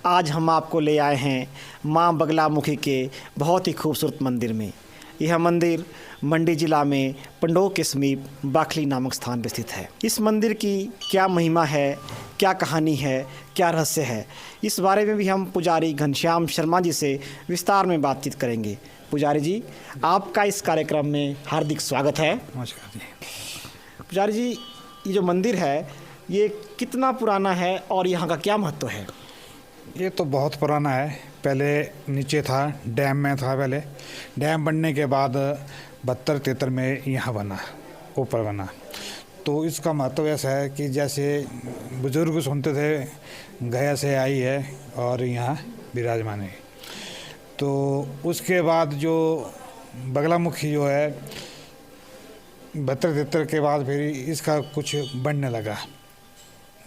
आज हम आपको ले आए हैं माँ बगलामुखी के बहुत ही खूबसूरत मंदिर में। यह मंदिर मंडी जिला में पंडोह के समीप बाखली नामक स्थान पर स्थित है। इस मंदिर की क्या महिमा है, क्या कहानी है, क्या रहस्य है, इस बारे में भी हम पुजारी घनश्याम शर्मा जी से विस्तार में बातचीत करेंगे। पुजारी जी, आपका इस कार्यक्रम में हार्दिक स्वागत है। नमस्कार जी। पुजारी जी, ये जो मंदिर है ये कितना पुराना है और यहाँ का क्या महत्व है? ये तो बहुत पुराना है। पहले नीचे था, डैम में था। पहले डैम बनने के बाद 72-73 में यहाँ बना, ऊपर बना। तो इसका महत्व ऐसा है कि जैसे बुजुर्ग सुनते थे गया से आई है और यहाँ विराजमान है। तो उसके बाद जो बगलामुखी जो है 72-73 के बाद फिर इसका कुछ बढ़ने लगा,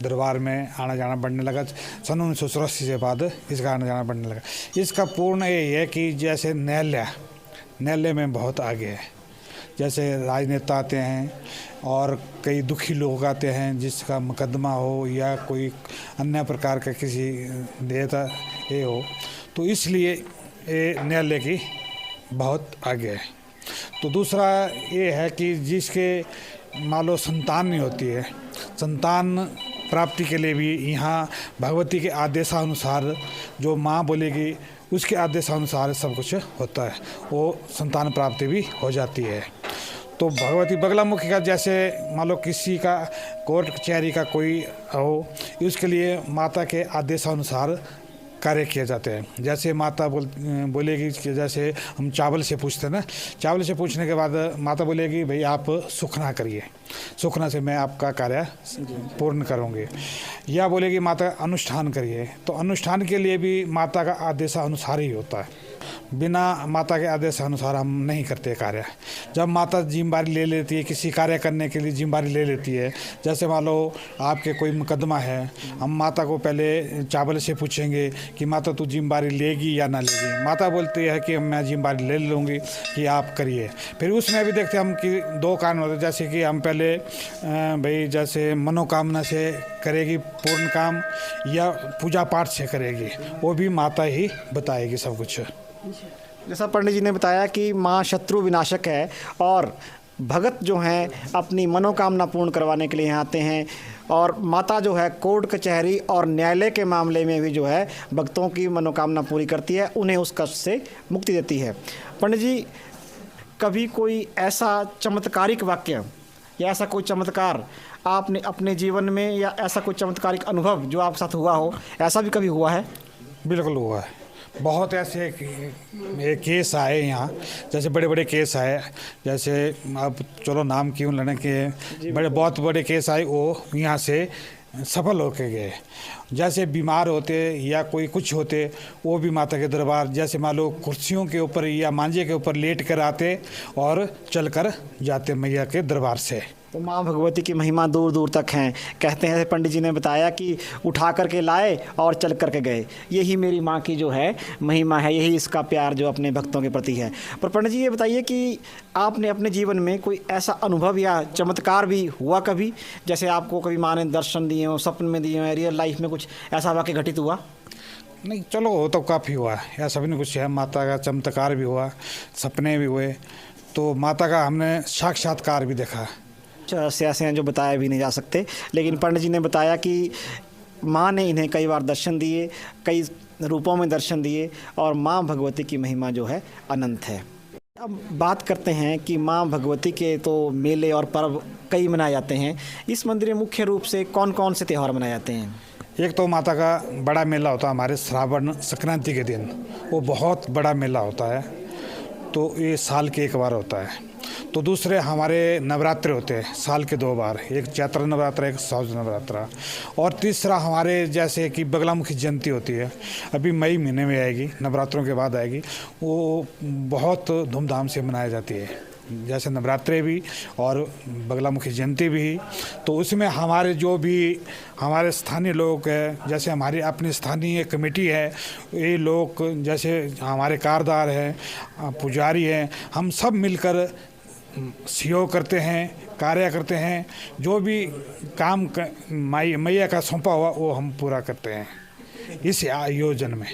दरबार में आना जाना बढ़ने लगा। सन 1984 के बाद इसका आना जाना बढ़ने लगा। इसका पूर्ण यही है कि जैसे न्यायालय में बहुत आगे है। जैसे राजनेता आते हैं और कई दुखी लोग आते हैं जिसका मुकदमा हो या कोई अन्य प्रकार का किसी देता ये हो, तो इसलिए ये न्यायालय की बहुत आगे है। तो दूसरा ये है कि जिसके मान लो संतान नहीं होती है, संतान प्राप्ति के लिए भी यहाँ भगवती के आदेशानुसार जो माँ बोलेगी उसके आदेशानुसार सब कुछ होता है, वो संतान प्राप्ति भी हो जाती है। तो भगवती बगलामुखी का जैसे मान लो किसी का कोर्ट कचहरी का कोई हो, उसके लिए माता के आदेशानुसार कार्य किए जाते हैं। जैसे माता बोलेगी कि जैसे हम चावल से पूछते हैं ना, चावल से पूछने के बाद माता बोलेगी भाई आप सुखना करिए, सुखना से मैं आपका कार्य पूर्ण करूँगी। या बोलेगी माता अनुष्ठान करिए, तो अनुष्ठान के लिए भी माता का आदेशानुसार ही होता है। बिना माता के आदेशानुसार हम नहीं करते कार्य। जब माता जिम्मेदारी ले लेती है, किसी कार्य करने के लिए जिम्मेदारी ले लेती है, जैसे मान लो आपके कोई मुकदमा है, हम माता को पहले चावल से पूछेंगे कि माता तू जिम्मेदारी लेगी या ना लेगी। माता बोलती है कि मैं जिम्मेदारी ले लूँगी कि आप करिए। फिर उसमें भी देखते हम कि दो कारण होते हैं। जैसे कि हम पहले भाई जैसे मनोकामना से करेगी पूर्ण काम या पूजा पाठ से करेगी, वो भी माता ही बताएगी सब कुछ। जैसा पंडित जी ने बताया कि माँ शत्रु विनाशक है और भगत जो हैं अपनी मनोकामना पूर्ण करवाने के लिए यहाँ आते हैं, और माता जो है कोर्ट कचहरी और न्यायालय के मामले में भी जो है भक्तों की मनोकामना पूरी करती है, उन्हें उस कष्ट से मुक्ति देती है। पंडित जी, कभी कोई ऐसा चमत्कारिक वाक्य या ऐसा कोई चमत्कार आपने अपने जीवन में, या ऐसा कोई चमत्कारिक अनुभव जो आपके साथ हुआ हो, ऐसा भी कभी हुआ है? बिल्कुल हुआ है। बहुत ऐसे केस आए यहाँ, जैसे बड़े बड़े केस आए। जैसे अब चलो नाम क्यों लेने के, बहुत बड़े केस आए, वो यहाँ से सफल होके गए। जैसे बीमार होते या कोई कुछ होते, वो भी माता के दरबार जैसे मान लो कुर्सियों के ऊपर या मांझे के ऊपर लेट कर आते और चल कर जाते मैया के दरबार से। तो माँ भगवती की महिमा दूर दूर तक हैं। कहते हैं पंडित जी ने बताया कि उठा करके लाए और चल करके गए। यही मेरी माँ की जो है महिमा है, यही इसका प्यार जो अपने भक्तों के प्रति है। पर पंडित जी ये बताइए कि आपने अपने जीवन में कोई ऐसा अनुभव या चमत्कार भी हुआ कभी, जैसे आपको कभी माँ ने दर्शन दिए हो, सपन में दिए हो, रियल लाइफ में कुछ ऐसा वाकई घटित हुआ? नहीं, चलो वो तो काफ़ी हुआ है, ऐसा भी नहीं कुछ है। माता का चमत्कार भी हुआ, सपने भी हुए, तो माता का हमने साक्षात्कार भी देखा। ऐसे हैं जो बताया भी नहीं जा सकते, लेकिन पंडित जी ने बताया कि माँ ने इन्हें कई बार दर्शन दिए, कई रूपों में दर्शन दिए, और माँ भगवती की महिमा जो है अनंत है। अब बात करते हैं कि माँ भगवती के तो मेले और पर्व कई मनाए जाते हैं। इस मंदिर में मुख्य रूप से कौन कौन से त्यौहार मनाए जाते हैं? एक तो माता का बड़ा मेला होता है हमारे श्रावण संक्रांति के दिन, वो बहुत बड़ा मेला होता है, तो ये साल के एक बार होता है। तो दूसरे हमारे नवरात्रे होते हैं साल के 2 बार, एक चैत्र नवरात्रा, एक साउथ नवरात्रा। और तीसरा हमारे जैसे कि बगलामुखी जयंती होती है, अभी मई महीने में आएगी, नवरात्रों के बाद आएगी, वो बहुत धूमधाम से मनाई जाती है। जैसे नवरात्रे भी और बगलामुखी जयंती भी। तो उसमें हमारे जो भी हमारे स्थानीय लोग हैं, जैसे हमारी अपनी स्थानीय कमेटी है, ये लोग जैसे हमारे कारदार हैं, पुजारी हैं, हम सब मिलकर सहयोग करते हैं, कार्य करते हैं। जो भी काम मैया का सौंपा हुआ वो हम पूरा करते हैं। इस आयोजन में।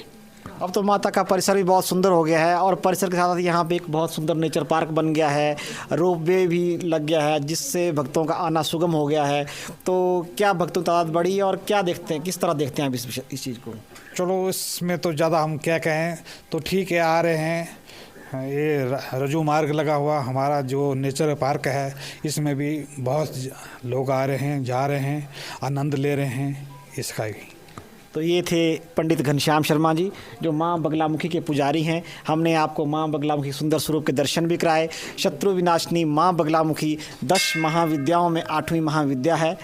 अब तो माता का परिसर भी बहुत सुंदर हो गया है और परिसर के साथ साथ यहाँ पे एक बहुत सुंदर नेचर पार्क बन गया है, रोपवे भी लग गया है जिससे भक्तों का आना सुगम हो गया है। तो क्या भक्तों की तादाद बढ़ी है और क्या देखते हैं, किस तरह देखते हैं आप इस चीज़ को? चलो इसमें तो ज़्यादा हम क्या कहें, तो ठीक है आ रहे हैं। ये रजू मार्ग लगा हुआ हमारा जो नेचर पार्क है, इसमें भी बहुत लोग आ रहे हैं, जा रहे हैं, आनंद ले रहे हैं इसका ही। तो ये थे पंडित घनश्याम शर्मा जी जो माँ बगलामुखी के पुजारी हैं। हमने आपको माँ बगलामुखी सुंदर स्वरूप के दर्शन भी कराए। शत्रु विनाशिनी माँ बगलामुखी 10 महाविद्याओं में 8वीं महाविद्या है।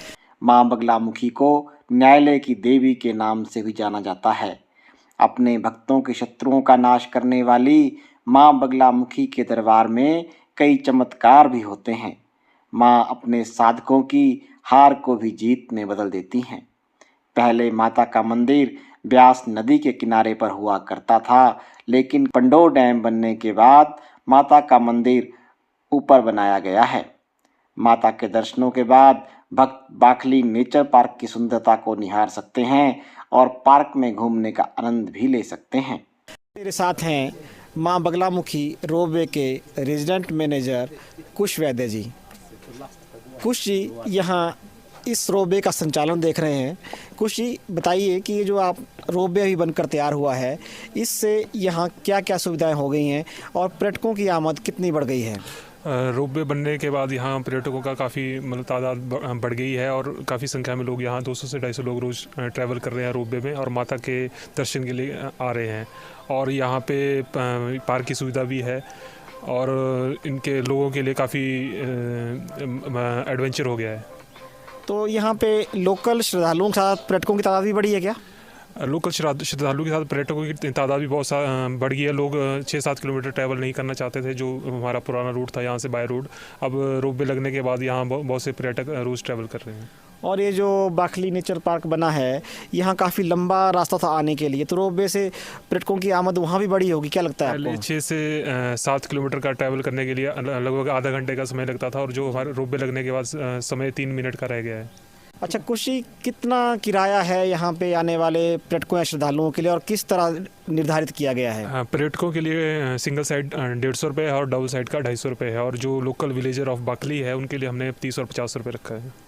माँ बगलामुखी को न्यायालय की देवी के नाम से भी जाना जाता है। अपने भक्तों के शत्रुओं का नाश करने वाली माँ बगलामुखी के दरबार में कई चमत्कार भी होते हैं। माँ अपने साधकों की हार को भी जीत में बदल देती हैं। पहले माता का मंदिर ब्यास नदी के किनारे पर हुआ करता था, लेकिन पंडोर डैम बनने के बाद माता का मंदिर ऊपर बनाया गया है। माता के दर्शनों के बाद भक्त बाखली नेचर पार्क की सुंदरता को निहार सकते हैं और पार्क में घूमने का आनंद भी ले सकते हैं। मेरे साथ हैं माँ बगलामुखी रोपवे के रेजिडेंट मैनेजर कुश वैद्य जी। कुश जी यहाँ इस रोपवे का संचालन देख रहे हैं। कुछ ही बताइए कि ये जो आप रोपवे अभी बनकर तैयार हुआ है, इससे यहाँ क्या क्या सुविधाएं हो गई हैं और पर्यटकों की आमद कितनी बढ़ गई है? रोपवे बनने के बाद यहाँ पर्यटकों का काफ़ी मतलब तादाद बढ़ गई है और काफ़ी संख्या में लोग यहाँ 200 से 250 लोग रोज़ ट्रैवल कर रहे हैं रोपवे में और माता के दर्शन के लिए आ रहे हैं। और यहाँ पे पार्क की सुविधा भी है और इनके लोगों के लिए काफ़ी एडवेंचर हो गया है। तो यहाँ पे लोकल श्रद्धालुओं के साथ पर्यटकों की तादाद भी बढ़ी है क्या? लोकल श्रद्धालुओं के साथ पर्यटकों की तादाद भी बहुत बढ़ गई है। लोग 6-7 किलोमीटर ट्रैवल नहीं करना चाहते थे जो हमारा पुराना रूट था यहाँ से बाय रोड। अब रोपवे लगने के बाद यहाँ बहुत से पर्यटक रोज़ ट्रैवल कर रहे हैं। और ये जो बाखली नेचर पार्क बना है, यहाँ काफ़ी लंबा रास्ता था आने के लिए, तो रोपवे से पर्यटकों की आमद वहाँ भी बढ़ी होगी, क्या लगता है आपको? 6 से 7 किलोमीटर का ट्रैवल करने के लिए लगभग आधा घंटे का समय लगता था और जो हमारे रोपवे लगने के बाद समय 3 मिनट का रह गया है। अच्छा, कुछ कितना किराया है यहाँ पे आने वाले पर्यटकों या श्रद्धालुओं के लिए और किस तरह निर्धारित किया गया है? पर्यटकों के लिए सिंगल साइड 150 रुपये है और डबल साइड का 250 रुपये है और जो लोकल विलेजर ऑफ बाखली है उनके लिए हमने 30 और 50 रुपये रखा है।